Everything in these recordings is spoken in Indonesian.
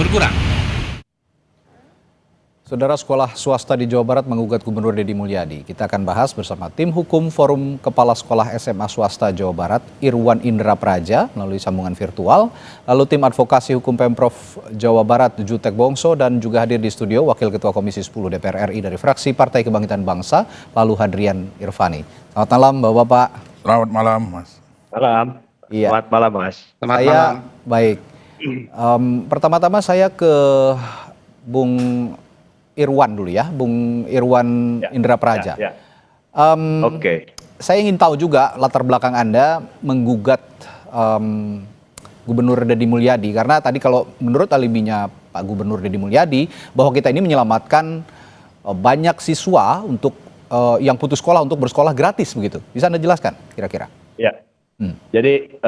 berkurang. Saudara, sekolah swasta di Jawa Barat menggugat Gubernur Deddy Mulyadi. Kita akan bahas bersama tim hukum Forum Kepala Sekolah SMA Swasta Jawa Barat, Irwan Indra Praja, melalui sambungan virtual. Lalu tim advokasi hukum Pemprov Jawa Barat, Jutek Bongso, dan juga hadir di studio Wakil Ketua Komisi 10 DPR RI dari fraksi Partai Kebangkitan Bangsa, lalu Hadrian Irvani. Selamat malam, Bapak-Bapak. Selamat malam, Mas. Malam. Iya. Selamat malam, Mas. Selamat malam. Baik. Pertama-tama saya ke Bung Irwan dulu ya, Bung Irwan Indra Praja. Oke. Saya ingin tahu juga latar belakang Anda menggugat Gubernur Deddy Mulyadi, karena tadi kalau menurut alibinya Pak Gubernur Deddy Mulyadi bahwa kita ini menyelamatkan banyak siswa untuk yang putus sekolah untuk bersekolah gratis begitu. Bisa Anda jelaskan kira-kira? Ya. Jadi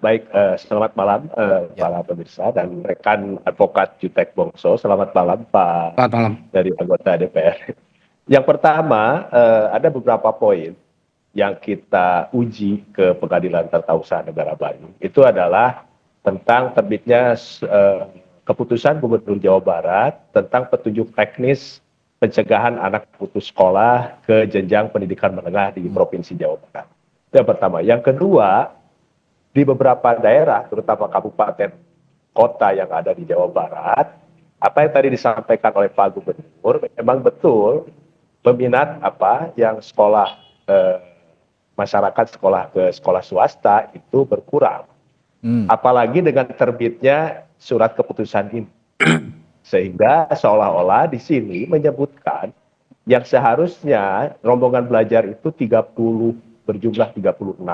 baik, selamat malam para pemirsa dan rekan advokat Jutek Bongso. Selamat malam Pak. Selamat malam. Dari anggota DPR. Yang pertama, ada beberapa poin yang kita uji ke Pengadilan Tata Usaha Negara Bandung. Itu adalah tentang terbitnya keputusan Gubernur Jawa Barat tentang petunjuk teknis pencegahan anak putus sekolah ke jenjang pendidikan menengah di Provinsi Jawa Barat. Yang pertama. Yang kedua, di beberapa daerah, terutama kabupaten kota yang ada di Jawa Barat, apa yang tadi disampaikan oleh Pak Gubernur, memang betul peminat yang sekolah masyarakat sekolah ke sekolah swasta itu berkurang. Apalagi dengan terbitnya surat keputusan ini. Sehingga seolah-olah di sini menyebutkan yang seharusnya rombongan belajar itu berjumlah 36.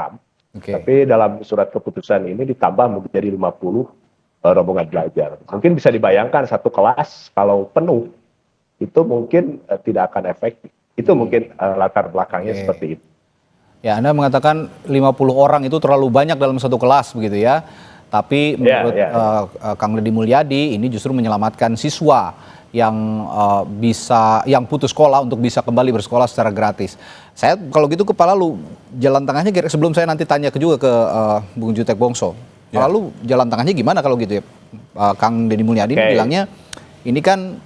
Tapi dalam surat keputusan ini ditambah menjadi 50 rombongan belajar. Mungkin bisa dibayangkan satu kelas kalau penuh itu mungkin tidak akan efektif. Itu mungkin latar belakangnya seperti itu. Ya, Anda mengatakan 50 orang itu terlalu banyak dalam satu kelas begitu ya. Tapi menurut Kang Deddy Mulyadi ini justru menyelamatkan siswa yang putus sekolah untuk bisa kembali bersekolah secara gratis. Saya kalau gitu kepala lu jalan tengahnya, sebelum saya nanti tanya juga ke Bung Jutek Bongso. Lalu jalan tengahnya gimana kalau gitu ya? Kang Deddy Mulyadi bilangnya ini kan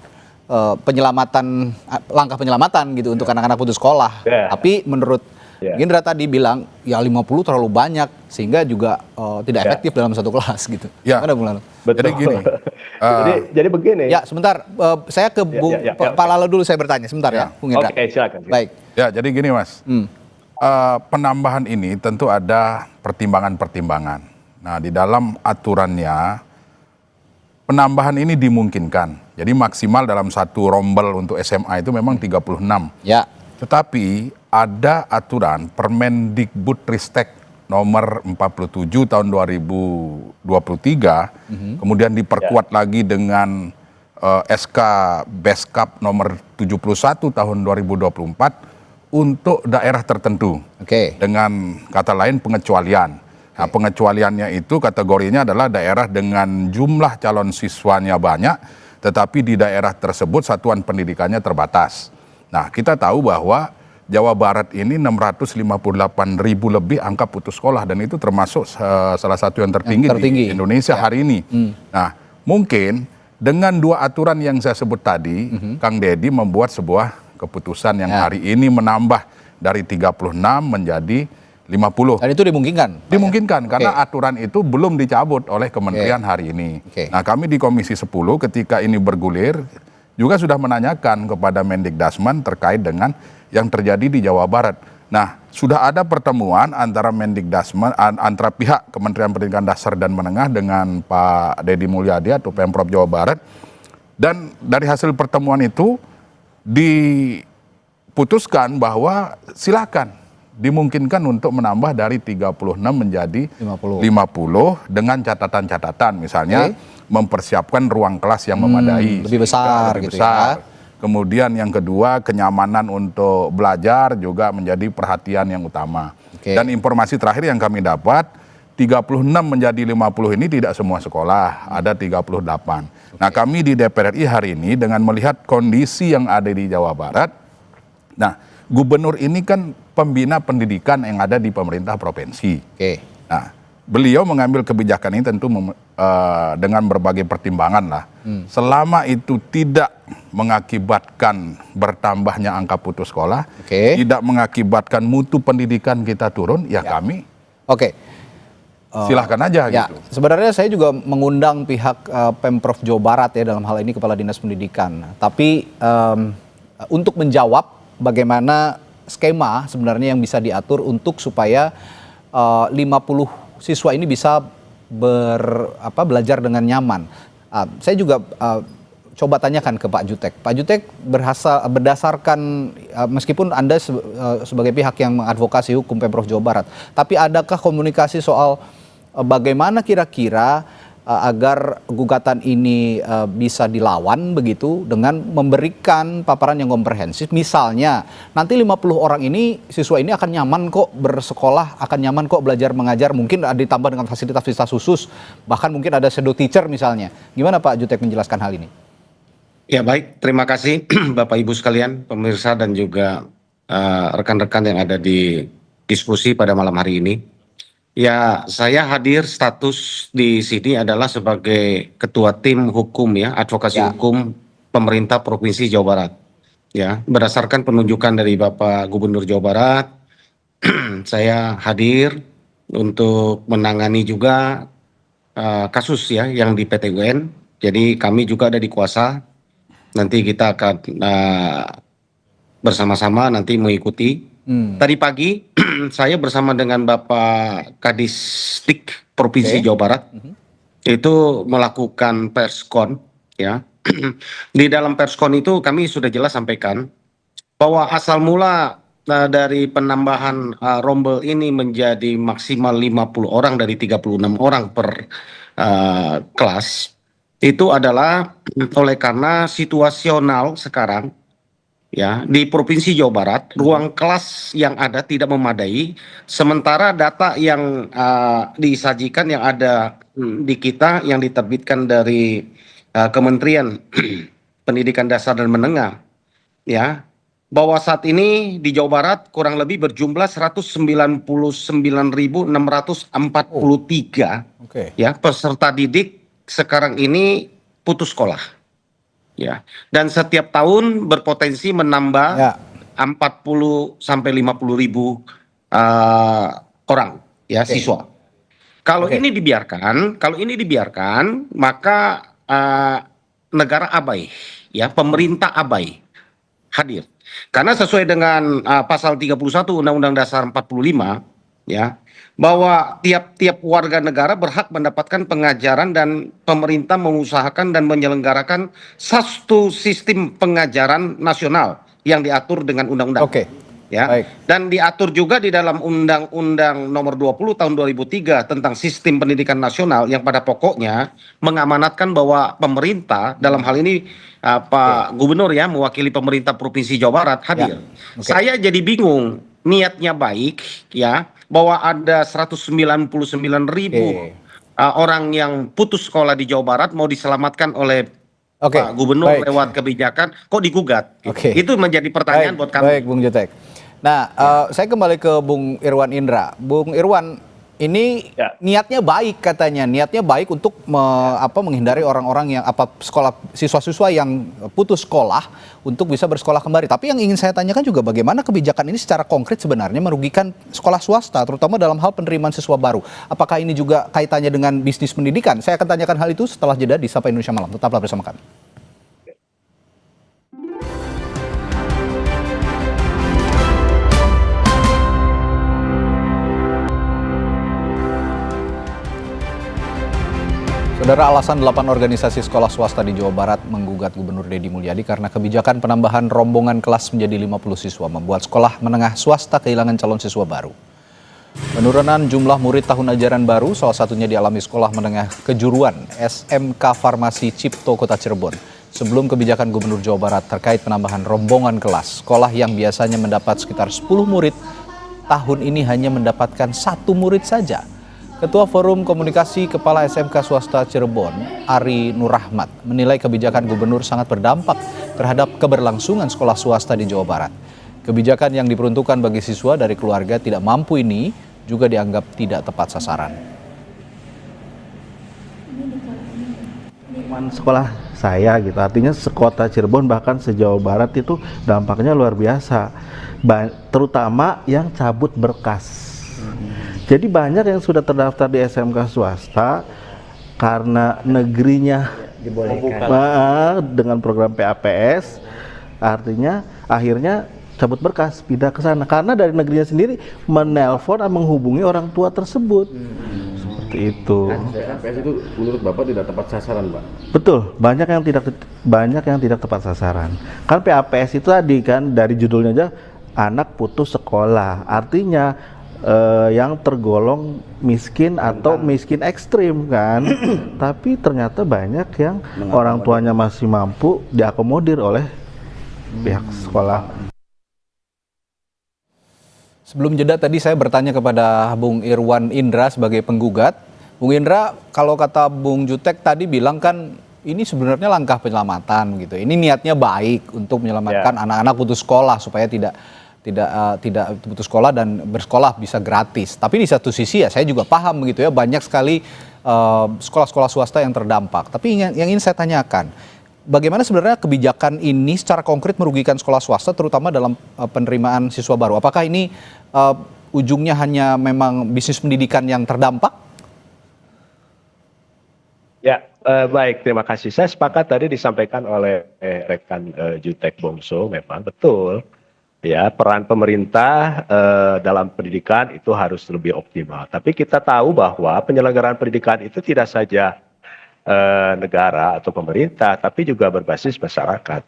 langkah penyelamatan gitu untuk anak-anak putus sekolah. Tapi menurut Indra tadi bilang ya 50 terlalu banyak sehingga juga tidak efektif dalam satu kelas gitu. Gimana Bung Lalo? Betul. Jadi gini. Jadi begini. Ya, sebentar. Saya ke Bung Pak Lalo dulu, saya bertanya sebentar ya, Bung Indra. Oke, silakan. Baik. Ya, jadi gini Mas. Penambahan ini tentu ada pertimbangan-pertimbangan. Nah, di dalam aturannya penambahan ini dimungkinkan. Jadi maksimal dalam satu rombel untuk SMA itu memang 36. Ya. Tetapi ada aturan Permendikbudristek nomor 47 tahun 2023, kemudian diperkuat lagi dengan SK Beskap nomor 71 tahun 2024 untuk daerah tertentu. Dengan kata lain pengecualian. Nah, pengecualiannya itu kategorinya adalah daerah dengan jumlah calon siswanya banyak, tetapi di daerah tersebut satuan pendidikannya terbatas. Nah, kita tahu bahwa Jawa Barat ini 658.000 lebih angka putus sekolah dan itu termasuk salah satu yang tertinggi di Indonesia hari ini. Nah, mungkin dengan dua aturan yang saya sebut tadi, Kang Deddy membuat sebuah keputusan yang hari ini menambah dari 36 menjadi 50. Dan itu dimungkinkan? Dimungkinkan karena aturan itu belum dicabut oleh Kementerian hari ini. Nah, kami di Komisi 10 ketika ini bergulir juga sudah menanyakan kepada Mendikdasmen terkait dengan yang terjadi di Jawa Barat. Nah, sudah ada pertemuan antara Mendikdasmen, antara pihak Kementerian Pendidikan Dasar dan Menengah dengan Pak Deddy Mulyadi atau Pemprov Jawa Barat. Dan dari hasil pertemuan itu diputuskan bahwa silakan dimungkinkan untuk menambah dari 36 menjadi 50 dengan catatan-catatan, misalnya mempersiapkan ruang kelas yang memadai, lebih besar gitu ya. Kemudian yang kedua, kenyamanan untuk belajar juga menjadi perhatian yang utama. Dan informasi terakhir yang kami dapat, 36 menjadi 50 ini tidak semua sekolah, ada 38. Nah, kami di DPR RI hari ini dengan melihat kondisi yang ada di Jawa Barat, nah, Gubernur ini kan pembina pendidikan yang ada di pemerintah provinsi. Nah, beliau mengambil kebijakan ini tentu dengan berbagai pertimbangan lah. Selama itu tidak mengakibatkan bertambahnya angka putus sekolah, tidak mengakibatkan mutu pendidikan kita turun, ya kami silahkan aja gitu. Sebenarnya saya juga mengundang pihak Pemprov Jawa Barat ya, dalam hal ini Kepala Dinas Pendidikan. Tapi untuk menjawab bagaimana skema sebenarnya yang bisa diatur untuk supaya 50 siswa ini bisa belajar dengan nyaman. Saya juga coba tanyakan ke Pak Jutek. Pak Jutek, berdasarkan meskipun Anda sebagai pihak yang mengadvokasi hukum Pemprov Jawa Barat, tapi adakah komunikasi soal bagaimana kira-kira agar gugatan ini bisa dilawan begitu dengan memberikan paparan yang komprehensif? Misalnya nanti 50 orang ini, siswa ini akan nyaman kok bersekolah, akan nyaman kok belajar mengajar, mungkin ditambah dengan fasilitas-fasilitas khusus, bahkan mungkin ada shadow teacher misalnya. Gimana Pak Jutek menjelaskan hal ini? Ya baik, terima kasih Bapak Ibu sekalian, pemirsa dan juga rekan-rekan yang ada di diskusi pada malam hari ini. Ya, saya hadir status di sini adalah sebagai ketua tim hukum ya, advokasi hukum pemerintah Provinsi Jawa Barat. Ya, berdasarkan penunjukan dari Bapak Gubernur Jawa Barat, saya hadir untuk menangani juga kasus ya yang di PT UN. Jadi kami juga ada di kuasa. Nanti kita akan bersama-sama nanti mengikuti. Tadi pagi saya bersama dengan Bapak Kadistik Provinsi Jawa Barat itu melakukan perskon ya. Di dalam perskon itu kami sudah jelas sampaikan bahwa asal mula dari penambahan rombel ini menjadi maksimal 50 orang dari 36 orang per kelas itu adalah oleh karena situasional sekarang ya, di Provinsi Jawa Barat, ruang kelas yang ada tidak memadai, sementara data yang disajikan yang ada di kita, yang diterbitkan dari Kementerian Pendidikan Dasar dan Menengah, ya, bahwa saat ini di Jawa Barat kurang lebih berjumlah 199.643 ya, peserta didik sekarang ini putus sekolah. Ya, dan setiap tahun berpotensi menambah 40 sampai 50 ribu orang ya siswa. Kalau ini dibiarkan, maka negara abai, ya, pemerintah abai hadir. Karena sesuai dengan pasal 31 Undang-Undang Dasar 45 ya, bahwa tiap-tiap warga negara berhak mendapatkan pengajaran dan pemerintah mengusahakan dan menyelenggarakan satu sistem pengajaran nasional yang diatur dengan undang-undang. Ya. Dan diatur juga di dalam Undang-Undang Nomor 20 Tahun 2003 tentang Sistem Pendidikan Nasional yang pada pokoknya mengamanatkan bahwa pemerintah dalam hal ini Pak Gubernur ya mewakili pemerintah Provinsi Jawa Barat hadir. Saya jadi bingung, niatnya baik ya, bahwa ada 199 ribu orang yang putus sekolah di Jawa Barat mau diselamatkan oleh Pak Gubernur lewat kebijakan, kok digugat? Itu menjadi pertanyaan buat kami. Baik, Bung Jutek. Nah, saya kembali ke Bung Irwan Indra. Bung Irwan, ini niatnya baik katanya, niatnya baik untuk menghindari orang-orang yang siswa-siswa yang putus sekolah untuk bisa bersekolah kembali. Tapi yang ingin saya tanyakan juga bagaimana kebijakan ini secara konkret sebenarnya merugikan sekolah swasta, terutama dalam hal penerimaan siswa baru. Apakah ini juga kaitannya dengan bisnis pendidikan? Saya akan tanyakan hal itu setelah jeda di Sapa Indonesia Malam. Tetaplah bersama kami. Saudara, alasan 8 organisasi sekolah swasta di Jawa Barat menggugat Gubernur Deddy Mulyadi karena kebijakan penambahan rombongan kelas menjadi 50 siswa membuat sekolah menengah swasta kehilangan calon siswa baru. Penurunan jumlah murid tahun ajaran baru salah satunya dialami sekolah menengah kejuruan SMK Farmasi Cipto Kota Cirebon. Sebelum kebijakan Gubernur Jawa Barat terkait penambahan rombongan kelas, sekolah yang biasanya mendapat sekitar 10 murid tahun ini hanya mendapatkan 1 murid saja. Ketua Forum Komunikasi Kepala SMK Swasta Cirebon, Ari Nurrahmat, menilai kebijakan gubernur sangat berdampak terhadap keberlangsungan sekolah swasta di Jawa Barat. Kebijakan yang diperuntukkan bagi siswa dari keluarga tidak mampu ini juga dianggap tidak tepat sasaran. pengalaman sekolah saya gitu, artinya sekota Cirebon bahkan se-Jawa Barat itu dampaknya luar biasa, terutama yang cabut berkas. Jadi banyak yang sudah terdaftar di SMK swasta karena negerinya dengan program PAPS, artinya akhirnya cabut berkas pindah ke sana karena dari negerinya sendiri menelpon dan menghubungi orang tua tersebut. Seperti itu. PAPS itu menurut Bapak tidak tepat sasaran, Pak? Betul, banyak yang tidak tepat sasaran. Kan PAPS itu tadi kan dari judulnya aja anak putus sekolah. Artinya yang tergolong miskin atau miskin ekstrim kan. Tapi ternyata banyak yang orang tuanya masih mampu diakomodir oleh pihak sekolah. Sebelum jeda tadi saya bertanya kepada Bung Irwan Indra sebagai penggugat. Bung Indra, kalau kata Bung Jutek tadi bilang kan ini sebenarnya langkah penyelamatan gitu. Ini niatnya baik untuk menyelamatkan anak-anak putus sekolah supaya tidak putus sekolah dan bersekolah bisa gratis. Tapi di satu sisi ya saya juga paham begitu ya, banyak sekali sekolah-sekolah swasta yang terdampak. Tapi yang ingin saya tanyakan, bagaimana sebenarnya kebijakan ini secara konkret merugikan sekolah swasta terutama dalam penerimaan siswa baru? Apakah ini ujungnya hanya memang bisnis pendidikan yang terdampak? Ya, baik, terima kasih. Saya sepakat tadi disampaikan oleh rekan Jutek Bongso, memang betul. Ya, peran pemerintah dalam pendidikan itu harus lebih optimal. Tapi kita tahu bahwa penyelenggaraan pendidikan itu tidak saja negara atau pemerintah, tapi juga berbasis masyarakat.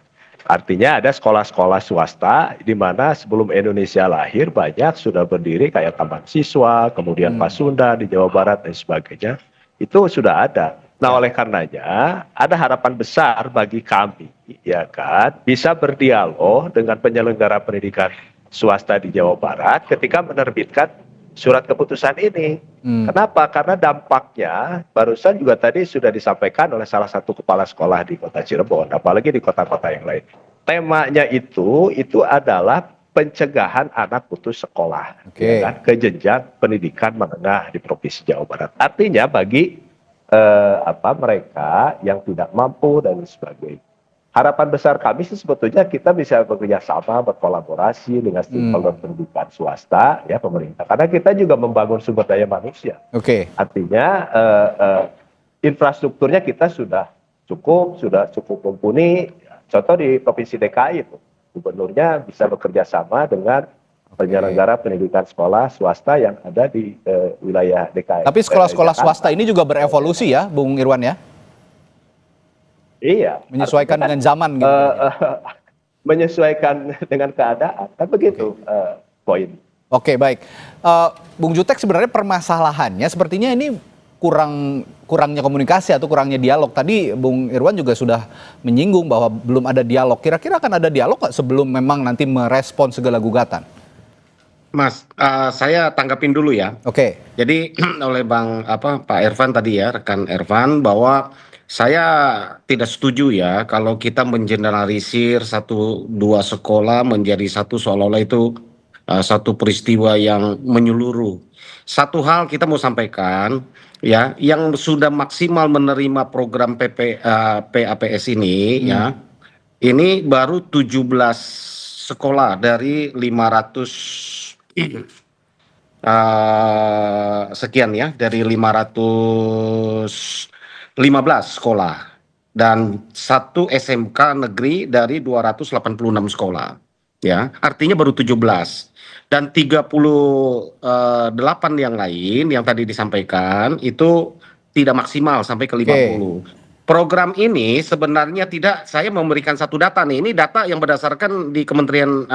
Artinya ada sekolah-sekolah swasta di mana sebelum Indonesia lahir banyak sudah berdiri kayak Taman Siswa, kemudian Pasundan di Jawa Barat dan sebagainya. Itu sudah ada. Nah, oleh karenanya ada harapan besar bagi kami, ya kan, bisa berdialog dengan penyelenggara pendidikan swasta di Jawa Barat ketika menerbitkan surat keputusan ini. Kenapa? Karena dampaknya barusan juga tadi sudah disampaikan oleh salah satu kepala sekolah di Kota Cirebon, apalagi di kota-kota yang lain. Temanya itu adalah pencegahan anak putus sekolah, ya kan, ke jenjang pendidikan menengah di Provinsi Jawa Barat. Artinya bagi mereka yang tidak mampu dan sebagainya. Harapan besar kami sih sebetulnya kita bisa bekerja sama, berkolaborasi dengan stakeholder pendidikan swasta, ya pemerintah. Karena kita juga membangun sumber daya manusia. Artinya infrastrukturnya kita sudah cukup mumpuni. Contoh di Provinsi DKI itu, gubernurnya bisa bekerja sama dengan penyelenggara pendidikan sekolah swasta yang ada di wilayah DKI. Tapi sekolah-sekolah swasta ini juga berevolusi ya, Bung Irwan ya? Iya. Menyesuaikan dengan zaman gitu. Menyesuaikan dengan keadaan, kan begitu poin. Oke, baik. Bung Jutek, sebenarnya permasalahannya sepertinya ini kurangnya komunikasi atau kurangnya dialog. Tadi Bung Irwan juga sudah menyinggung bahwa belum ada dialog. Kira-kira akan ada dialog nggak sebelum memang nanti merespon segala gugatan? Mas, saya tanggapin dulu ya. Jadi oleh Pak Ervan tadi ya, rekan Ervan, bahwa saya tidak setuju ya kalau kita mengeneralisir satu dua sekolah menjadi satu seolah-olah itu satu peristiwa yang menyeluruh. Satu hal kita mau sampaikan ya, yang sudah maksimal menerima program PAPS ini ya, ini baru 17 sekolah dari 500 sekian ya, dari 515 sekolah dan satu SMK negeri dari 286 sekolah ya, artinya baru 17 dan 38 yang lain yang tadi disampaikan itu tidak maksimal sampai ke 50. Program ini sebenarnya tidak, saya memberikan satu data nih, ini data yang berdasarkan di Kementerian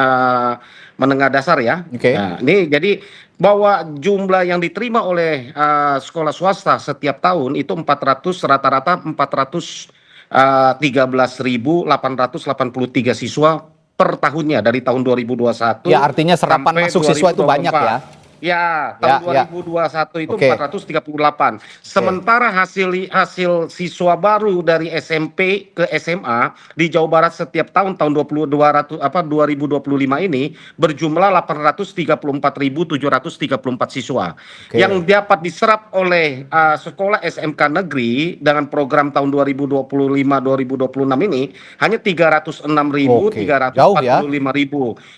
Menengah Dasar ya. Nah, ini jadi bahwa jumlah yang diterima oleh sekolah swasta setiap tahun itu 400, rata-rata 413.883 siswa per tahunnya dari tahun 2021. Ya, artinya serapan masuk siswa itu banyak ya. Ya, tahun Ya, ya. 2021 itu Oke. 438. Sementara hasil siswa baru dari SMP ke SMA di Jawa Barat setiap tahun 2025 ini berjumlah 834.734 siswa. Oke. Yang dapat diserap oleh sekolah SMK negeri dengan program tahun 2025-2026 ini hanya 306.345.000. Oke, jauh ya.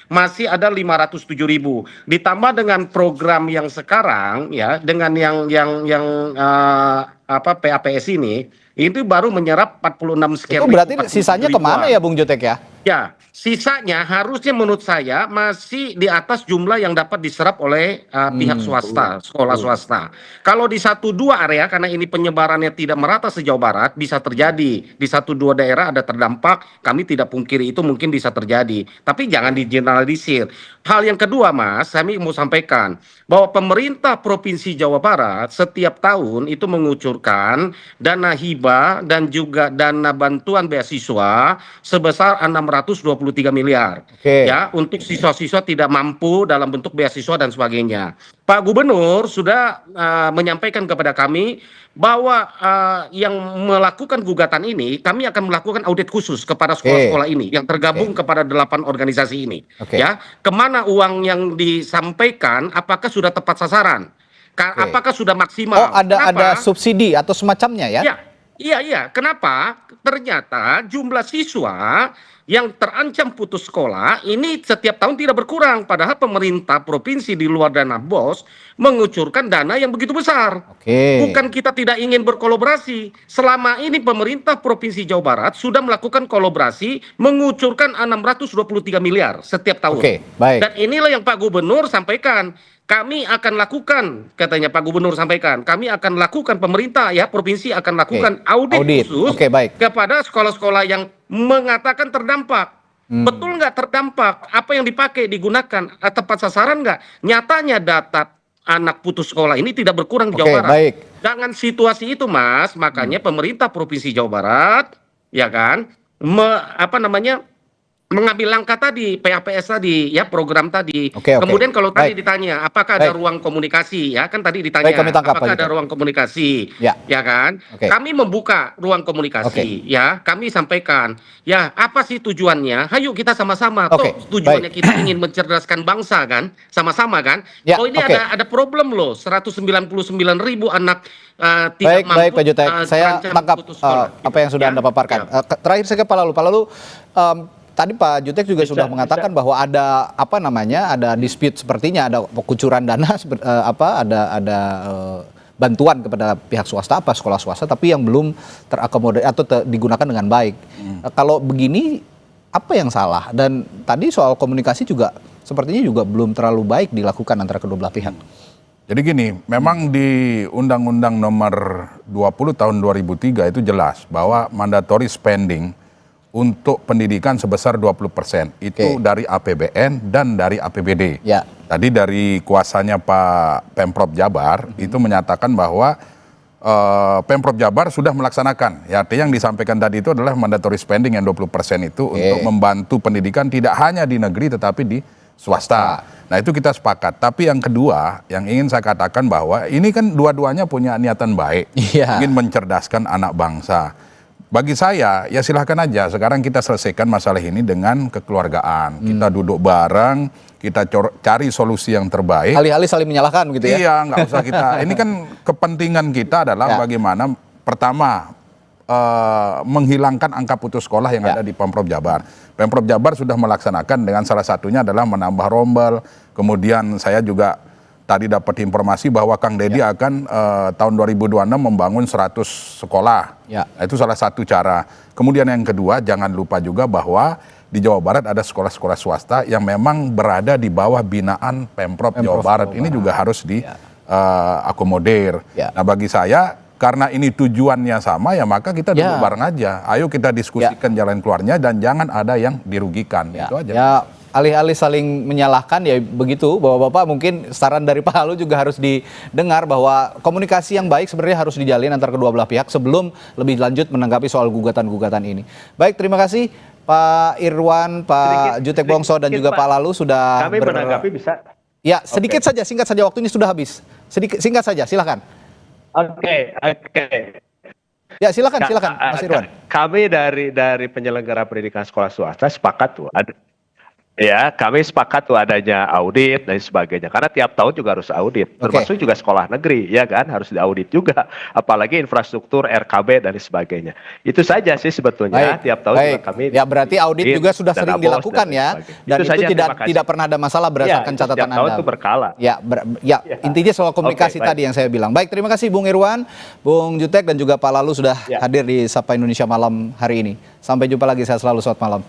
Masih ada 507.000. Ditambah dengan program yang sekarang ya, dengan yang PAPS ini, itu baru menyerap 46 sekian. Itu berarti sisanya kemana ya Bung Jutek ya? Ya, sisanya harusnya menurut saya masih di atas jumlah yang dapat diserap oleh pihak swasta, sekolah swasta. Kalau di 1-2 area, karena ini penyebarannya tidak merata se-Jawa Barat, bisa terjadi. Di 1-2 daerah ada terdampak, kami tidak pungkiri itu mungkin bisa terjadi. Tapi jangan digeneralisir. Hal yang kedua, Mas, kami mau sampaikan bahwa pemerintah Provinsi Jawa Barat setiap tahun itu mengucurkan dana hibah dan juga dana bantuan beasiswa sebesar 623 miliar. Oke. Ya, untuk siswa-siswa tidak mampu dalam bentuk beasiswa dan sebagainya. Pak Gubernur sudah menyampaikan kepada kami bahwa yang melakukan gugatan ini, kami akan melakukan audit khusus kepada sekolah-sekolah ini yang tergabung kepada 8 organisasi ini. Oke. Ya, kemana uang yang disampaikan, apakah sudah tepat sasaran? Apakah sudah maksimal? Oh, ada Kenapa? subsidi atau semacamnya ya? Iya. Kenapa? Ternyata jumlah siswa yang terancam putus sekolah ini setiap tahun tidak berkurang. Padahal pemerintah provinsi di luar dana BOS mengucurkan dana yang begitu besar. Oke. Bukan kita tidak ingin berkolaborasi. Selama ini pemerintah Provinsi Jawa Barat sudah melakukan kolaborasi mengucurkan 623 miliar setiap tahun. Oke, baik. Dan inilah yang Pak Gubernur sampaikan. Kami akan lakukan, katanya Pak Gubernur sampaikan, kami akan lakukan, pemerintah ya provinsi akan lakukan audit khusus Oke, baik. kepada sekolah-sekolah yang mengatakan terdampak. Betul nggak terdampak? Apa yang dipakai digunakan tepat sasaran nggak? Nyatanya data anak putus sekolah ini tidak berkurang di Jawa Oke, Barat. baik. Dengan situasi itu, Mas, makanya pemerintah Provinsi Jawa Barat, ya kan, mengambil langkah tadi, PAPS tadi, ya program tadi. Oke. Kemudian kalau tadi Baik. ditanya, apakah ada Baik. ruang komunikasi? Ya kan tadi ditanya, Baik, kami tangkap, apakah Pak ada Jutek. ruang komunikasi? Ya. Ya kan? Oke. Kami membuka ruang komunikasi, ya. Kami sampaikan, ya apa sih tujuannya? Hayu kita sama-sama. Oke, Toh tujuannya kita ingin mencerdaskan bangsa kan, sama-sama kan? Ya, Oh ini oke. ada problem loh, 199.000 anak tidak Baik, mampu. Pak Jutek. Saya terancam tangkap putus sekolah. apa yang sudah Ya, Anda paparkan. ya. Terakhir saya ke Pak Lalu. Pak Lalu, tadi Pak Jutek juga sudah mengatakan bahwa ada ada dispute sepertinya, ada kucuran dana, ada bantuan kepada pihak swasta, sekolah swasta, tapi yang belum terakomodir atau digunakan dengan baik. Kalau begini, apa yang salah? Dan tadi soal komunikasi juga sepertinya juga belum terlalu baik dilakukan antara kedua belah pihak. Jadi gini, memang di Undang-Undang Nomor 20 Tahun 2003 itu jelas bahwa mandatory spending untuk pendidikan sebesar 20%. Itu dari APBN dan dari APBD. Ya. Tadi dari kuasanya Pak Pemprov Jabar itu menyatakan bahwa Pemprov Jabar sudah melaksanakan. Ya, artinya yang disampaikan tadi itu adalah mandatory spending yang 20% itu untuk membantu pendidikan tidak hanya di negeri tetapi di swasta. Nah itu kita sepakat. Tapi yang kedua yang ingin saya katakan bahwa ini kan dua-duanya punya niatan baik. Iya. Ingin mencerdaskan anak bangsa. Bagi saya ya silahkan aja sekarang kita selesaikan masalah ini dengan kekeluargaan. Kita duduk bareng, kita cari solusi yang terbaik. Alih-alih saling menyalahkan gitu ya. Iya, nggak usah kita. Ini kan kepentingan kita adalah bagaimana pertama menghilangkan angka putus sekolah yang ada di Pemprov Jabar. Pemprov Jabar sudah melaksanakan dengan salah satunya adalah menambah rombel. Kemudian saya juga tadi dapat informasi bahwa Kang Deddy akan tahun 2026 membangun 100 sekolah. Nah, itu salah satu cara. Kemudian yang kedua, jangan lupa juga bahwa di Jawa Barat ada sekolah-sekolah swasta yang memang berada di bawah binaan Pemprov Jawa Barat. Ini juga harus diakomodir. Nah, bagi saya karena ini tujuannya sama ya maka kita duduk bareng aja. Ayo kita diskusikan jalan keluarnya dan jangan ada yang dirugikan. Itu aja. Ya, alih-alih saling menyalahkan ya begitu, Bapak-bapak mungkin saran dari Pak Lalu juga harus didengar bahwa komunikasi yang baik sebenarnya harus dijalin antar kedua belah pihak sebelum lebih lanjut menanggapi soal gugatan-gugatan ini. Baik, terima kasih Pak Irwan, Pak Jutek Bongso dan juga Pak Lalu sudah kami menanggapi bisa. Ya, sedikit saja, singkat saja, waktunya sudah habis. Singkat saja, silakan. Oke. Ya, silakan Mas Irwan. Kami dari penyelenggara pendidikan sekolah swasta sepakat tuh. Ya, kami sepakat tuh adanya audit dan sebagainya. Karena tiap tahun juga harus audit. Termasuk juga sekolah negeri, ya kan, harus diaudit juga. Apalagi infrastruktur, RKB dan sebagainya. Itu saja sih sebetulnya. Tiap tahun juga kami. Ya, berarti audit juga sudah sering dilakukan ya. Dan itu tidak pernah ada masalah berdasarkan catatan Anda. Tahun itu berkala. Ya, intinya soal komunikasi tadi yang saya bilang. Baik, terima kasih Bung Irwan, Bung Jutek dan juga Pak Lalu sudah hadir di Sapa Indonesia Malam hari ini. Sampai jumpa lagi, saya selalu selamat malam.